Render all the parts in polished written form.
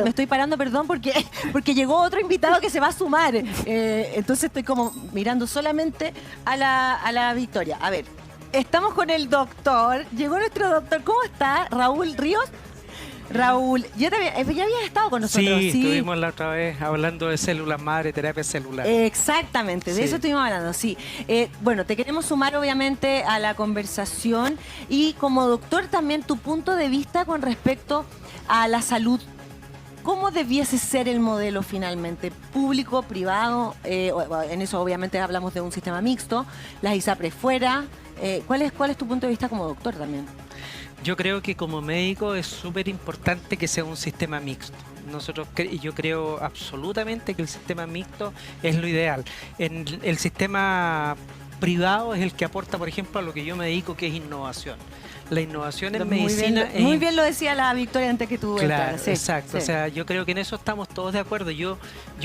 estoy parando, perdón, porque llegó otro invitado que se va a sumar. Entonces estoy como mirando solamente a la Victoria. A ver, estamos con el doctor. Llegó nuestro doctor. ¿Cómo está? Raúl Ríos. Raúl, ya habías estado con nosotros. Sí, estuvimos la otra vez hablando de células madre, terapia celular. Exactamente, de eso estuvimos hablando, sí. Bueno, te queremos sumar obviamente a la conversación y como doctor también tu punto de vista con respecto a la salud. ¿Cómo debiese ser el modelo finalmente? ¿Público, privado? En eso obviamente hablamos de un sistema mixto, las ISAPRES fuera. ¿Cuál es tu punto de vista como doctor también? Yo creo que como médico es súper importante que sea un sistema mixto. Yo creo absolutamente que el sistema mixto es lo ideal. El sistema privado es el que aporta, por ejemplo, a lo que yo me dedico, que es innovación. La innovación en medicina... Muy bien lo decía la Victoria antes que tú. Claro, exacto. Sí. O sea, yo creo que en eso estamos todos de acuerdo. Yo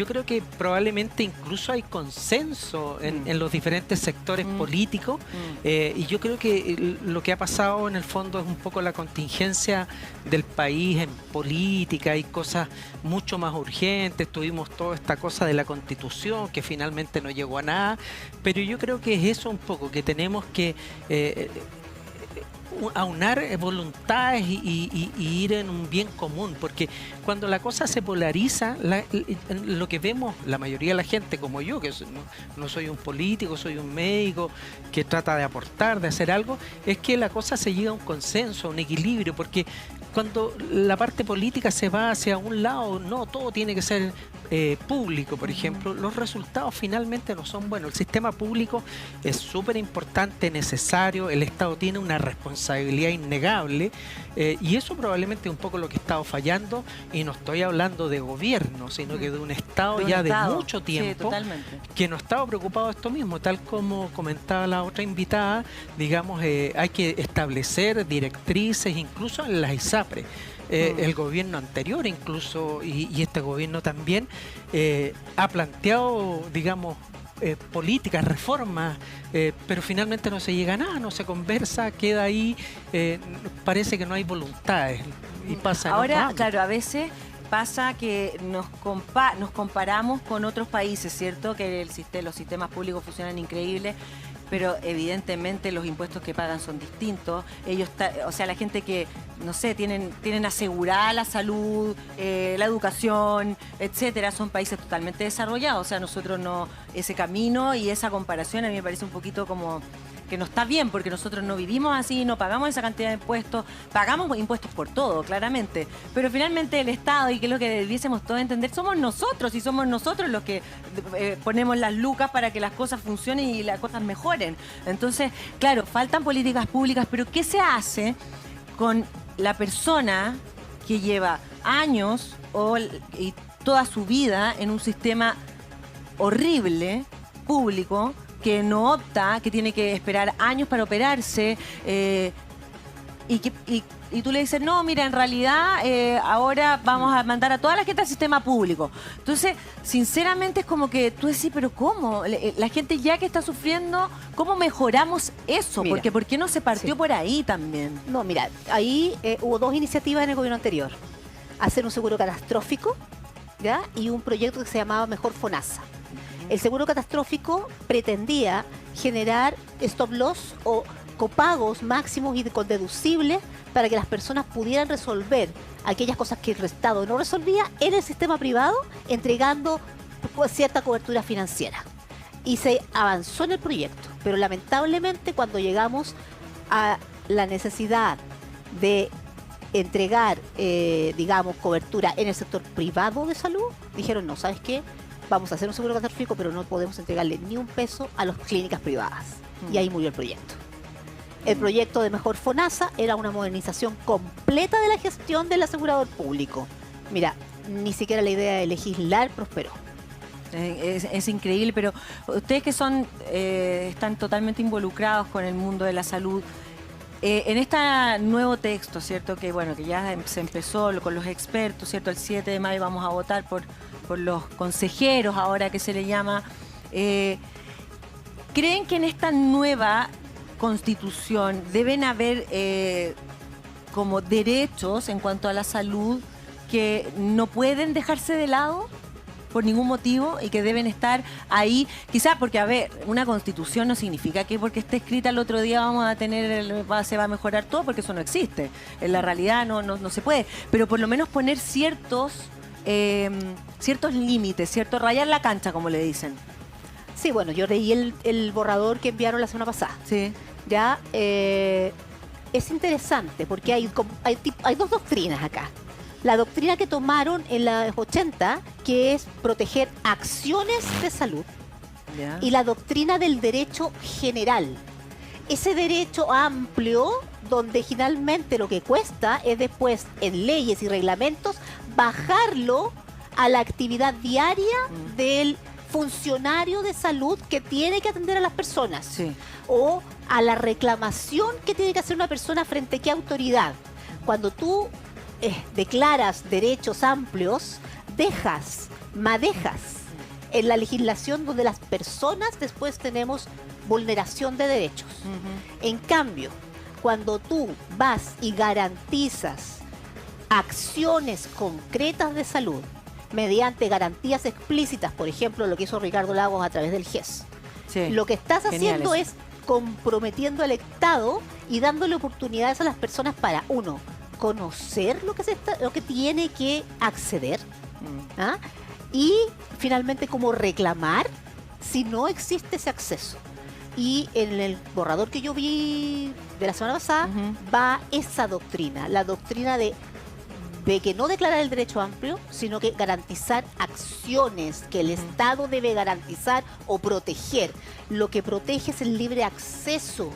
creo que probablemente incluso hay consenso en los diferentes sectores políticos. Y yo creo que lo que ha pasado en el fondo es un poco la contingencia del país en política. Hay cosas mucho más urgentes. Tuvimos toda esta cosa de la Constitución que finalmente no llegó a nada. Pero yo creo que es eso un poco, que tenemos que... aunar voluntades y ir en un bien común, porque cuando la cosa se polariza, lo que vemos la mayoría de la gente, como yo, que no soy un político, soy un médico que trata de aportar, de hacer algo, es que la cosa se llega a un consenso, a un equilibrio, porque cuando la parte política se va hacia un lado, no, todo tiene que ser público, por ejemplo, los resultados finalmente no son buenos. El sistema público es súper importante, necesario, el Estado tiene una responsabilidad innegable y eso probablemente es un poco lo que ha estado fallando, y no estoy hablando de gobierno, sino que de un Estado de mucho tiempo que no estaba preocupado de esto mismo, tal como comentaba la otra invitada. Digamos, hay que establecer directrices, incluso en las ISAPRES. El gobierno anterior incluso y este gobierno también ha planteado, digamos, políticas, reformas, pero finalmente no se llega a nada, no se conversa, queda ahí, parece que no hay voluntades y pasa. Ahora, claro, a veces pasa que nos comparamos con otros países, ¿cierto? Que los sistemas públicos funcionan increíbles, pero evidentemente los impuestos que pagan son distintos. Ellos, o sea, la gente que, no sé, tienen asegurada la salud, la educación, etcétera, son países totalmente desarrollados. O sea, nosotros no, ese camino y esa comparación a mí me parece un poquito como que no está bien, porque nosotros no vivimos así, no pagamos esa cantidad de impuestos, pagamos impuestos por todo, claramente, pero finalmente el Estado, y que es lo que debiésemos todos entender, somos nosotros, y somos nosotros los que ponemos las lucas para que las cosas funcionen y las cosas mejoren. Entonces, claro, faltan políticas públicas, pero ¿qué se hace con la persona que lleva años y toda su vida en un sistema horrible, público, que no opta, que tiene que esperar años para operarse, y tú le dices, no, mira, en realidad ahora vamos a mandar a toda la gente al sistema público? Entonces, sinceramente es como que tú decís, pero ¿cómo? La gente ya que está sufriendo, ¿cómo mejoramos eso? Mira, porque ¿por qué no se partió por ahí también? No, mira, ahí hubo dos iniciativas en el gobierno anterior. Hacer un seguro catastrófico, ¿ya? Y un proyecto que se llamaba Mejor FONASA. El seguro catastrófico pretendía generar stop loss o copagos máximos y con deducibles para que las personas pudieran resolver aquellas cosas que el Estado no resolvía en el sistema privado, entregando cierta cobertura financiera. Y se avanzó en el proyecto, pero lamentablemente cuando llegamos a la necesidad de entregar, digamos, cobertura en el sector privado de salud, dijeron, no, ¿sabes qué? Vamos a hacer un seguro catastrófico, pero no podemos entregarle ni un peso a las clínicas privadas. Y ahí murió el proyecto. El proyecto de Mejor FONASA era una modernización completa de la gestión del asegurador público. Mira, ni siquiera la idea de legislar prosperó. Es increíble, pero ustedes que están totalmente involucrados con el mundo de la salud, en este nuevo texto, ¿cierto? Que bueno, que ya se empezó con los expertos, ¿cierto? El 7 de mayo vamos a votar por los consejeros, ahora que se le llama. ¿Creen que en esta nueva constitución deben haber como derechos en cuanto a la salud que no pueden dejarse de lado por ningún motivo y que deben estar ahí, quizás porque, a ver, una constitución no significa que porque esté escrita el otro día vamos a tener, se va a mejorar todo, porque eso no existe. En la realidad no se puede, pero por lo menos poner ciertos límites, cierto, rayar la cancha, como le dicen. Sí, bueno, yo leí el borrador que enviaron la semana pasada. Sí. Ya, es interesante porque hay dos doctrinas acá. La doctrina que tomaron en los 80, que es proteger acciones de salud, Ya. y la doctrina del derecho general. Ese derecho amplio, donde finalmente lo que cuesta es después, en leyes y reglamentos, bajarlo a la actividad diaria del funcionario de salud que tiene que atender a las personas. Sí. O a la reclamación que tiene que hacer una persona frente a qué autoridad. Cuando tú declaras derechos amplios, madejas en la legislación donde las personas después tenemos vulneración de derechos. En cambio, cuando tú vas y garantizas acciones concretas de salud mediante garantías explícitas, por ejemplo, lo que hizo Ricardo Lagos a través del GES, Sí. lo que estás Genial haciendo eso. es comprometiendo al Estado y dándole oportunidades a las personas para, uno, conocer lo que tiene que acceder, ¿ah? Y finalmente cómo reclamar si no existe ese acceso. Y en el borrador que yo vi de la semana pasada va esa doctrina, la doctrina de que no declarar el derecho amplio, sino que garantizar acciones que el Estado debe garantizar o proteger. Lo que protege es el libre acceso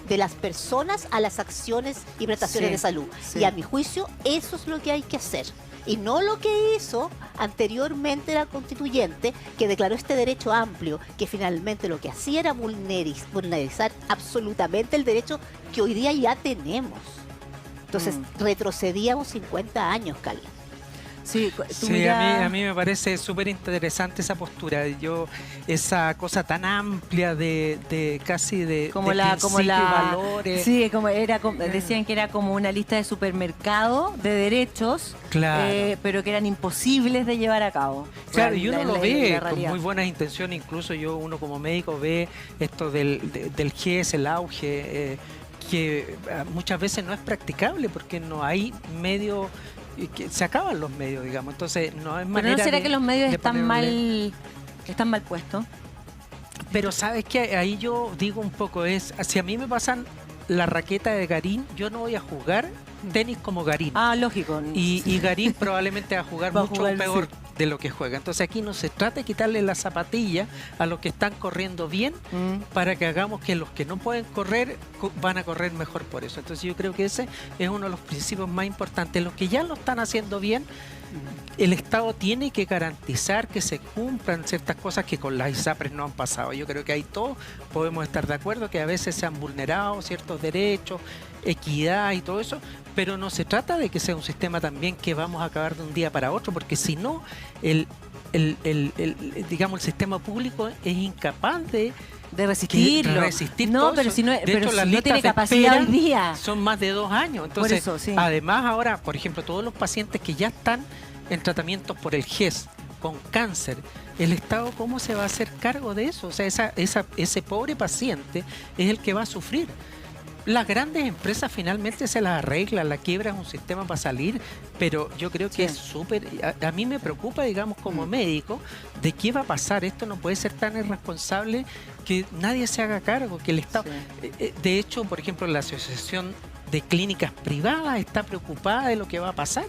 de las personas a las acciones y prestaciones Sí, de salud. sí. Y a mi juicio, eso es lo que hay que hacer. Y no lo que hizo anteriormente la constituyente, que declaró este derecho amplio, que finalmente lo que hacía era vulnerizar absolutamente el derecho que hoy día ya tenemos. Entonces, retrocedíamos 50 años, Cali. Sí, tú Sí, mira- a mí me parece súper interesante esa postura. Esa cosa tan amplia de casi de principios y valores. Sí, decían que era como una lista de supermercado de derechos, Claro. pero que eran imposibles de llevar a cabo. Claro, y uno En lo la ve con realidad. muy buenas intenciones, incluso uno como médico ve esto del GES, el auge, que muchas veces no es practicable porque no hay medio, y que se acaban los medios, digamos, entonces no es Pero manera ¿no será de- que los medios de están ponerle- mal puestos? Pero sabes que ahí yo digo un poco si a mí me pasan la raqueta de Garín, yo no voy a jugar tenis como Garín. Ah, lógico. Y Garín probablemente va a jugar Va a mucho jugar, peor sí. de lo que juega. Entonces aquí no se trata de quitarle la zapatilla a los que están corriendo bien para que hagamos que los que no pueden correr van a correr mejor por eso. Entonces yo creo que ese es uno de los principios más importantes. Los que ya lo están haciendo bien, el Estado tiene que garantizar que se cumplan ciertas cosas que con las ISAPRES no han pasado. Yo creo que ahí todos podemos estar de acuerdo que a veces se han vulnerado ciertos derechos, equidad y todo eso, pero no se trata de que sea un sistema también que vamos a acabar de un día para otro, porque si no, digamos, el sistema público es incapaz de resistirlo. resistir no, todo pero eso. si no, De pero hecho, si las no listas tiene de capacidad hoy espera día. son más de 2 años. Entonces, eso, sí. además ahora, por ejemplo, todos los pacientes que ya están en tratamientos por el GES con cáncer, ¿el Estado cómo se va a hacer cargo de eso? O sea, ese pobre paciente es el que va a sufrir. Las grandes empresas finalmente se las arreglan, la quiebra es un sistema para salir, pero yo creo que Sí. es súper... A mí me preocupa, digamos, como médico, de qué va a pasar. Esto no puede ser tan irresponsable que nadie se haga cargo, que el Estado... De hecho, por ejemplo, la Asociación de Clínicas Privadas está preocupada de lo que va a pasar,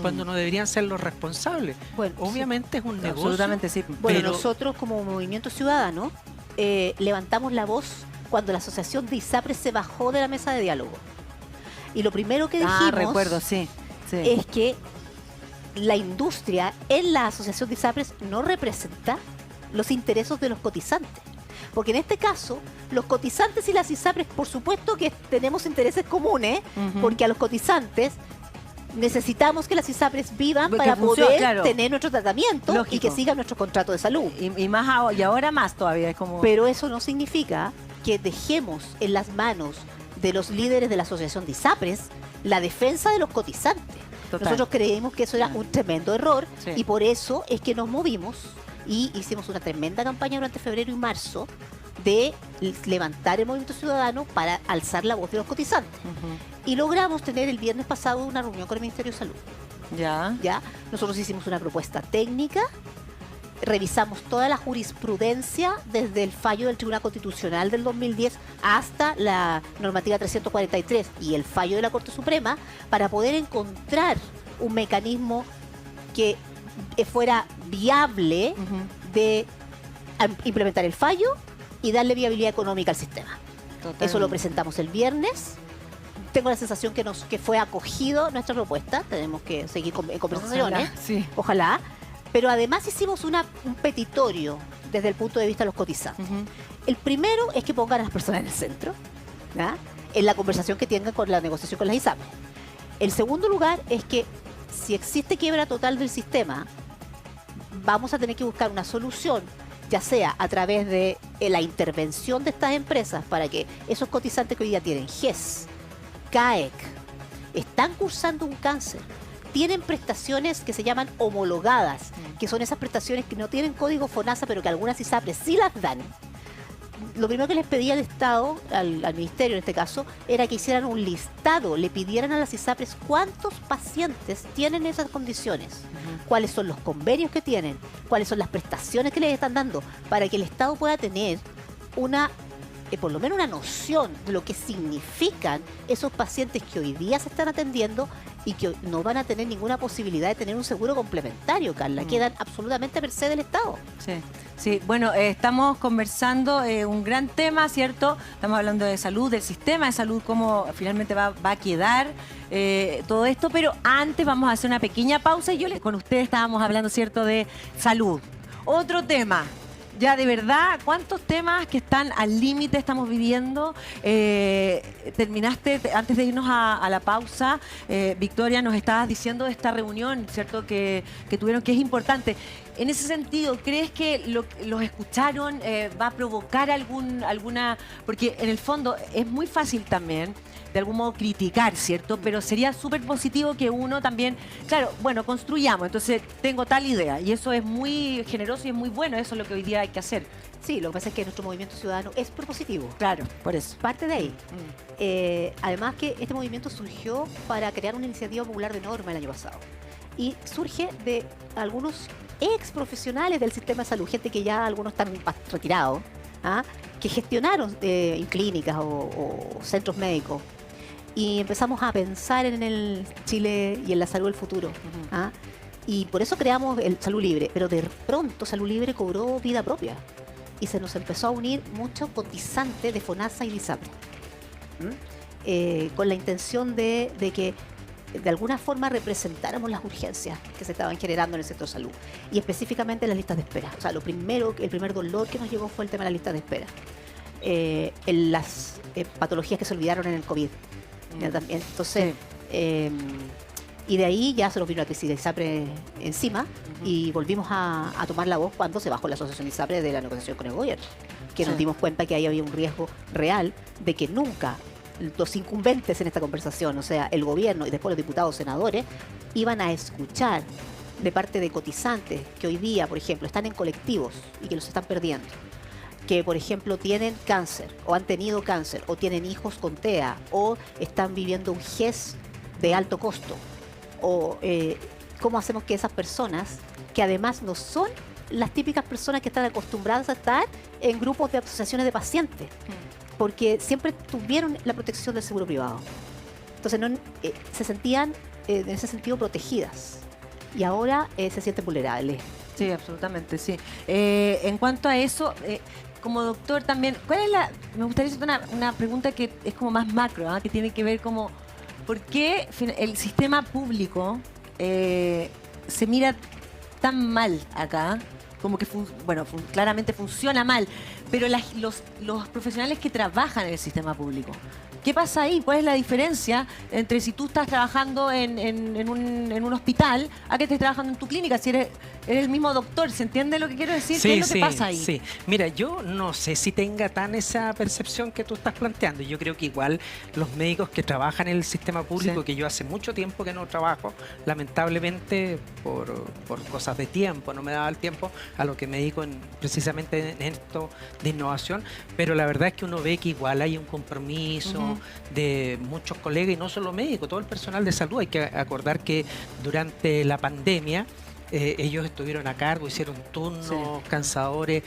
cuando no deberían ser los responsables. Bueno, Obviamente es un negocio. Absolutamente sí. Bueno, pero- nosotros como Movimiento Ciudadano levantamos la voz cuando la asociación de ISAPRES se bajó de la mesa de diálogo. Y lo primero que dijimos recuerdo, sí. es que la industria en la asociación de ISAPRES no representa los intereses de los cotizantes. Porque en este caso, los cotizantes y las ISAPRES, por supuesto que tenemos intereses comunes, porque a los cotizantes necesitamos que las ISAPRES vivan Porque para funciona, poder claro. tener nuestro tratamiento Lógico. y que sigan nuestro contrato de salud. Y ahora más todavía. Es como... Pero eso no significa que dejemos en las manos de los líderes de la asociación de ISAPRES la defensa de los cotizantes. Total. Nosotros creímos que eso era un tremendo error Sí. y por eso es que nos movimos y hicimos una tremenda campaña durante febrero y marzo de levantar el movimiento ciudadano para alzar la voz de los cotizantes. Ujú. Y logramos tener el viernes pasado una reunión con el Ministerio de Salud. Ya. ¿Ya? Nosotros hicimos una propuesta técnica, revisamos toda la jurisprudencia desde el fallo del Tribunal Constitucional del 2010 hasta la normativa 343 y el fallo de la Corte Suprema para poder encontrar un mecanismo que fuera viable Ujú. de implementar el fallo y darle viabilidad económica al sistema. Totalmente. Eso lo presentamos el viernes. Tengo la sensación que fue acogido nuestra propuesta. Tenemos que seguir en conversaciones. Ojalá, sí. Ojalá. Pero además hicimos un petitorio desde el punto de vista de los cotizantes. Ujú. El primero es que pongan a las personas en el centro, ¿ya? En la conversación que tengan con la negociación con las ISAPRES. El segundo lugar es que si existe quiebra total del sistema, vamos a tener que buscar una solución, ya sea a través de la intervención de estas empresas para que esos cotizantes que hoy día tienen GES, CAEC, están cursando un cáncer, tienen prestaciones que se llaman homologadas, que son esas prestaciones que no tienen código FONASA, pero que algunas ISAPRES sí las dan. Lo primero que les pedía al Estado, al Ministerio en este caso, era que hicieran un listado, le pidieran a las ISAPRES cuántos pacientes tienen esas condiciones, cuáles son los convenios que tienen, cuáles son las prestaciones que les están dando, para que el Estado pueda tener una, por lo menos una noción de lo que significan esos pacientes que hoy día se están atendiendo y que no van a tener ninguna posibilidad de tener un seguro complementario, Carla. Quedan absolutamente a merced del Estado. Sí, sí. Bueno, estamos conversando un gran tema, ¿cierto? Estamos hablando de salud, del sistema de salud, cómo finalmente va a quedar todo esto, pero antes vamos a hacer una pequeña pausa y con ustedes estábamos hablando, ¿cierto?, de salud. Otro tema. Ya, de verdad, ¿cuántos temas que están al límite estamos viviendo? Terminaste, antes de irnos a la pausa, Victoria, nos estabas diciendo de esta reunión, ¿cierto?, que tuvieron, que es importante. En ese sentido, ¿crees que los escucharon? ¿Va a provocar alguna...? Porque en el fondo es muy fácil también, de algún modo, criticar, ¿cierto? Pero sería súper positivo que uno también, claro, bueno, construyamos, entonces tengo tal idea, y eso es muy generoso y es muy bueno, eso es lo que hoy día hay que hacer. Sí, lo que pasa es que nuestro movimiento ciudadano es propositivo. Claro, por eso. Parte de ahí. Además que este movimiento surgió para crear una iniciativa popular de norma el año pasado. Y surge de algunos ex profesionales del sistema de salud, gente que ya algunos están retirados, ¿ah?, que gestionaron en clínicas o centros médicos. Y empezamos a pensar en el Chile y en la salud del futuro. ¿Ah? Y por eso creamos el Salud Libre. Pero de pronto Salud Libre cobró vida propia. Y se nos empezó a unir muchos cotizantes de FONASA y de ISAPRES. Con la intención de que de alguna forma representáramos las urgencias que se estaban generando en el sector salud. Y específicamente las listas de espera. O sea, el primer dolor que nos llegó fue el tema de las listas de espera. En las patologías que se olvidaron en el COVID. Ya también. Entonces, y de ahí ya se nos vino la crisis de ISAPRE encima y volvimos a tomar la voz cuando se bajó la asociación ISAPRE de la negociación con el gobierno, que nos dimos cuenta que ahí había un riesgo real de que nunca los incumbentes en esta conversación, o sea, el gobierno y después los diputados, senadores, iban a escuchar de parte de cotizantes que hoy día, por ejemplo, están en colectivos y que los están perdiendo, que por ejemplo tienen cáncer o han tenido cáncer o tienen hijos con TEA o están viviendo un GES de alto costo, o cómo hacemos que esas personas, que además no son las típicas personas que están acostumbradas a estar en grupos de asociaciones de pacientes, porque siempre tuvieron la protección del seguro privado, entonces no, se sentían en ese sentido protegidas y ahora se sienten vulnerables. Sí, absolutamente, sí. En cuanto a eso, como doctor también, me gustaría hacer una pregunta que es como más macro, ¿eh? Que tiene que ver como, ¿por qué el sistema público se mira tan mal acá? Como que, claramente funciona mal, pero los profesionales que trabajan en el sistema público ¿Qué pasa ahí? ¿Cuál es la diferencia entre si tú estás trabajando en un hospital a que estés trabajando en tu clínica? Si eres el mismo doctor, ¿se entiende lo que quiero decir? ¿Qué es lo que pasa ahí? Sí, mira, yo no sé si tenga tan esa percepción que tú estás planteando. Yo creo que igual los médicos que trabajan en el sistema público, que yo hace mucho tiempo que no trabajo, lamentablemente por cosas de tiempo, no me daba el tiempo a lo que me dedico precisamente en esto de innovación, pero la verdad es que uno ve que igual hay un compromiso de muchos colegas y no solo médicos, todo el personal de salud. Hay que acordar que durante la pandemia ellos estuvieron a cargo, hicieron turnos cansadores,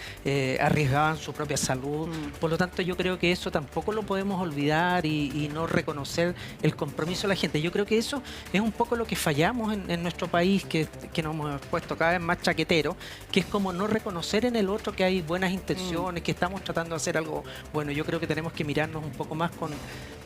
arriesgaban su propia salud. Por lo tanto, yo creo que eso tampoco lo podemos olvidar y no reconocer el compromiso de la gente. Yo creo que eso es un poco lo que fallamos en nuestro país, que nos hemos puesto cada vez más chaqueteros, que es como no reconocer en el otro que hay buenas intenciones, que estamos tratando de hacer algo bueno. Yo creo que tenemos que mirarnos un poco más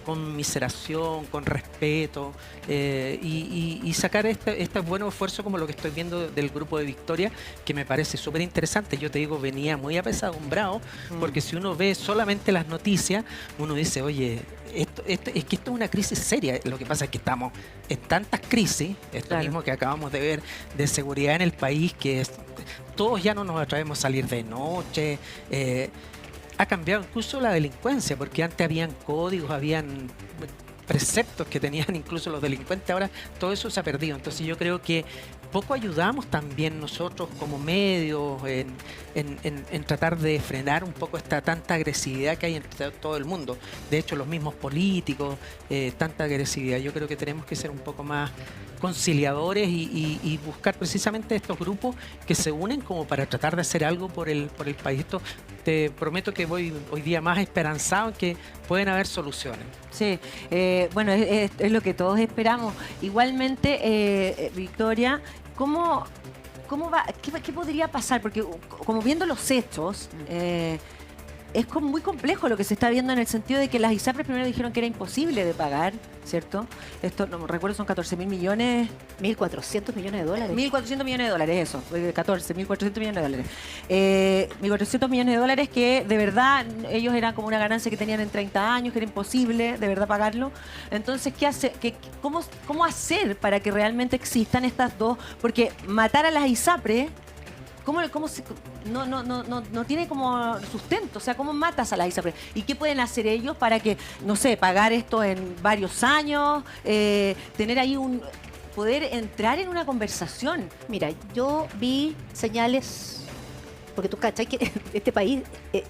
con miseración, con respeto, y sacar este buen esfuerzo como lo que estoy viendo del grupo de Victoria, que me parece súper interesante. Yo te digo, venía muy apesadumbrado, porque si uno ve solamente las noticias, uno dice, oye, esto es una crisis seria. Lo que pasa es que estamos en tantas crisis, esto mismo que acabamos de ver, de seguridad en el país, que todos ya no nos atrevemos a salir de noche. Ha cambiado incluso la delincuencia, porque antes habían códigos, habían preceptos que tenían incluso los delincuentes. Ahora todo eso se ha perdido. Entonces yo creo que poco ayudamos también nosotros como medios en tratar de frenar un poco esta tanta agresividad que hay entre todo el mundo. De hecho, los mismos políticos, tanta agresividad. Yo creo que tenemos que ser un poco más conciliadores y buscar precisamente estos grupos que se unen como para tratar de hacer algo por el país. Esto, te prometo que voy hoy día más esperanzado en que pueden haber soluciones. Sí, bueno, es lo que todos esperamos. Igualmente, Victoria, ¿cómo va? ¿Qué podría pasar? Porque como viendo los hechos, es muy complejo lo que se está viendo, en el sentido de que las ISAPRES primero dijeron que era imposible de pagar, ¿cierto? Esto, no me recuerdo, son 14.000 millones. 1.400 millones de dólares. 1.400 millones de dólares, eso. 1.400 millones de dólares. 1.400 millones de dólares que de verdad ellos eran como una ganancia que tenían en 30 años, que era imposible de verdad pagarlo. Entonces, ¿cómo hacer para que realmente existan estas dos? Porque matar a las ISAPRES, no tiene como sustento. O sea, ¿cómo matas a la ISAPRES? ¿Y qué pueden hacer ellos para que, no sé, pagar esto en varios años, tener ahí poder entrar en una conversación? Mira, yo vi señales, porque tú cachai que este país,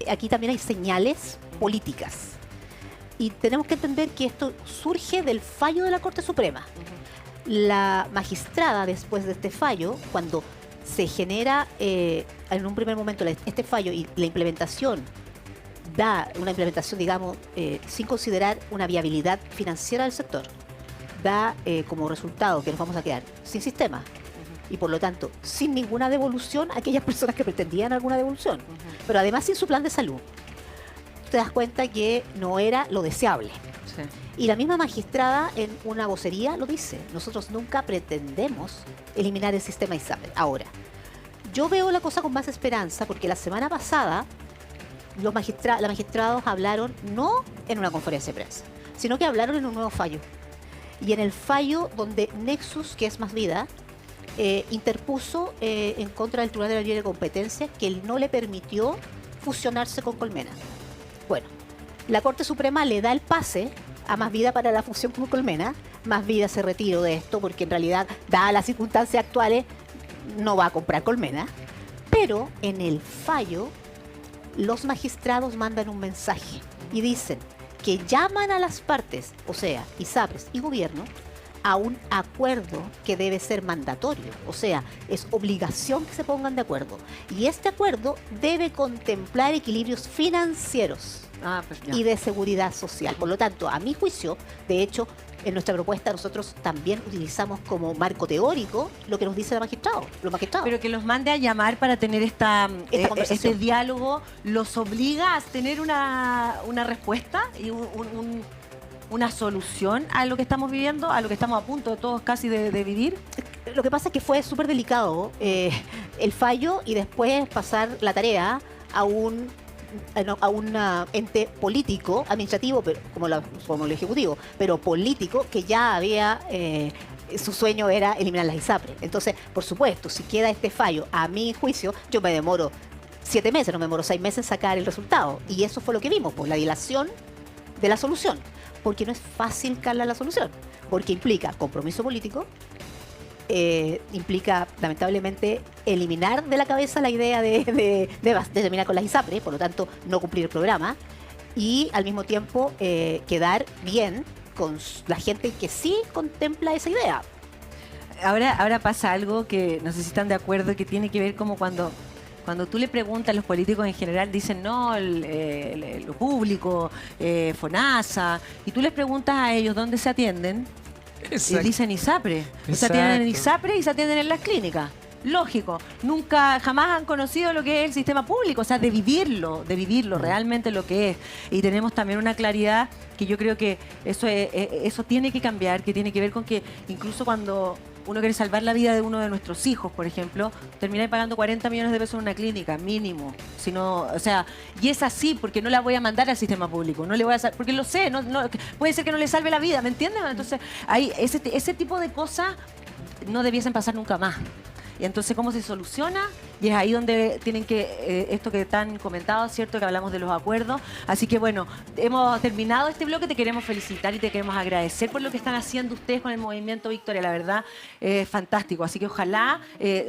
aquí también hay señales políticas. Y tenemos que entender que esto surge del fallo de la Corte Suprema. La magistrada, después de este fallo, cuando se genera en un primer momento este fallo y la implementación da una implementación, digamos, sin considerar una viabilidad financiera del sector, da como resultado que nos vamos a quedar sin sistema y por lo tanto sin ninguna devolución a aquellas personas que pretendían alguna devolución, pero además sin su plan de salud. Te das cuenta que no era lo deseable. Sí. Y la misma magistrada en una vocería lo dice: nosotros nunca pretendemos eliminar el sistema ISAPRES. Ahora, yo veo la cosa con más esperanza, porque la semana pasada los magistrados hablaron no en una conferencia de prensa, sino que hablaron en un nuevo fallo. Y en el fallo donde Nexus, que es Más Vida, interpuso en contra del Tribunal de la Libre Competencia, que él no le permitió fusionarse con Colmena. Bueno, la Corte Suprema le da el pase a Más Vida para la fusión con Colmena. Más Vida se retiró de esto porque en realidad, dadas las circunstancias actuales, no va a comprar Colmena. Pero en el fallo, los magistrados mandan un mensaje y dicen que llaman a las partes, o sea, ISAPRES y gobierno, a un acuerdo que debe ser mandatorio. O sea, es obligación que se pongan de acuerdo. Y este acuerdo debe contemplar equilibrios financieros y de seguridad social. Por lo tanto, a mi juicio, de hecho, en nuestra propuesta nosotros también utilizamos como marco teórico lo que nos dice los magistrados. Pero que los mande a llamar para tener este diálogo, ¿los obliga a tener una respuesta y una solución a lo que estamos viviendo, a lo que estamos a punto de todos casi de vivir? Lo que pasa es que fue súper delicado el fallo y después pasar la tarea a un a un ente político, administrativo, pero como el Ejecutivo, pero político, que ya había... su sueño era eliminar las ISAPRE. Entonces, por supuesto, si queda este fallo, a mi juicio, yo me demoro 7 meses, no me demoro 6 meses en sacar el resultado. Y eso fue lo que vimos, pues la dilación de la solución. Porque no es fácil, Carla, la solución. Porque implica compromiso político, implica, lamentablemente, eliminar de la cabeza la idea de terminar con las ISAPRE, por lo tanto, no cumplir el programa, y al mismo tiempo quedar bien con la gente que sí contempla esa idea. Ahora pasa algo que no sé si están de acuerdo, que tiene que ver como cuando tú le preguntas a los políticos en general, dicen no, lo público, FONASA, y tú les preguntas a ellos dónde se atienden, y dicen ISAPRE. Se atienden en ISAPRE y se atienden en las clínicas. Lógico, jamás han conocido lo que es el sistema público, o sea, de vivirlo realmente lo que es. Y tenemos también una claridad que yo creo que eso tiene que cambiar, que tiene que ver con que incluso cuando uno quiere salvar la vida de uno de nuestros hijos, por ejemplo, termina pagando 40 millones de pesos en una clínica, mínimo. O sea, y es así, porque no la voy a mandar al sistema público, no le voy a porque lo sé, puede ser que no le salve la vida, ¿me entiendes? Entonces, ese tipo de cosas no debiesen pasar nunca más. Y entonces, ¿cómo se soluciona? Y es ahí donde tienen que, esto que tan comentado, ¿cierto? Que hablamos de los acuerdos. Así que bueno, hemos terminado este bloque, te queremos felicitar y te queremos agradecer por lo que están haciendo ustedes con el Movimiento Victoria. La verdad, fantástico. Así que ojalá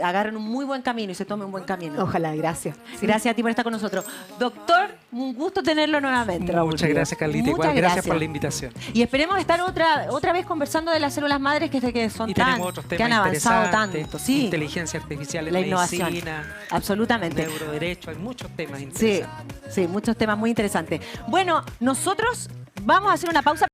agarren un muy buen camino y se tomen un buen camino. Ojalá, gracias. Gracias a ti por estar con nosotros. Doctor, un gusto tenerlo nuevamente, Raúl. Muchas gracias, Carlita. Igual, gracias por la invitación. Y esperemos estar otra vez conversando de las células madres que son que han avanzado tanto. Sí. Inteligencia artificial en la medicina. Innovación. Absolutamente. Neuroderecho, hay muchos temas interesantes. Sí, muchos temas muy interesantes. Bueno, nosotros vamos a hacer una pausa.